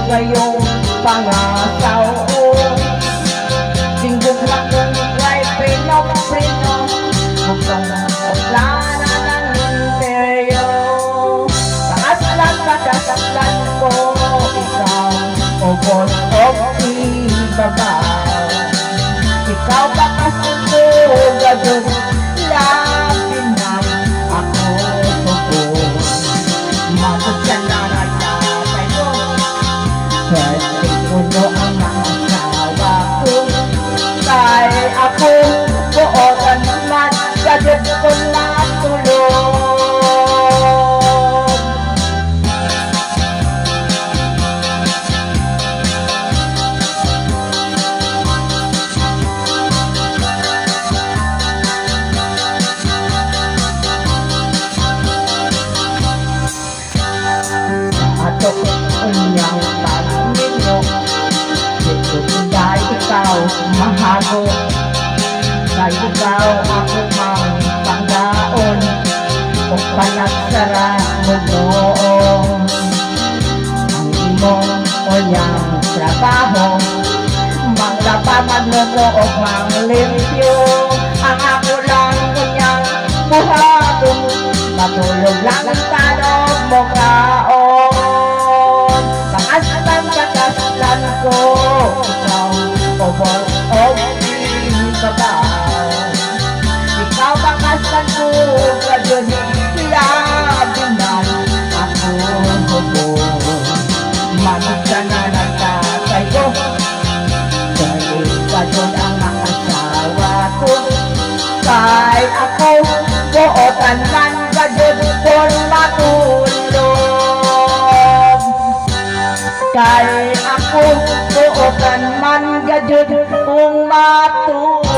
kayong pangasaw. Singgog na kung ay preno bukong plana ng imperyo. Pakaslan pagkasaklan ko, ikaw o boss of ibabaw. Ikaw pakasundo gadon labi na ako tubog. Mabot ka na nagtatay ko, pwede puno ang asawa ko. Kaya ako buotan man gadon ko natulog. Ato unyang pag-ninyo, dito dahil ikaw mahago, dahil ikaw ako mang panggaon, o panagsara mo noon. Ang imong unyang trabaho, manglapamad mo ko o manglimpyo. Ang ako lang unyang buhagon, matulog lang ang tanong mo kaon. Pakaslan pakaslan ko, ikaw o boss of ibabaw. Ikaw pakaslan ko, gadon labinan ako hubog. Mabot ka na nagtatay ko, dahil gadon ang asawa ko. Kay ako buotan man gadon kung matulog. Kay ako buotan man gadon kung matulog.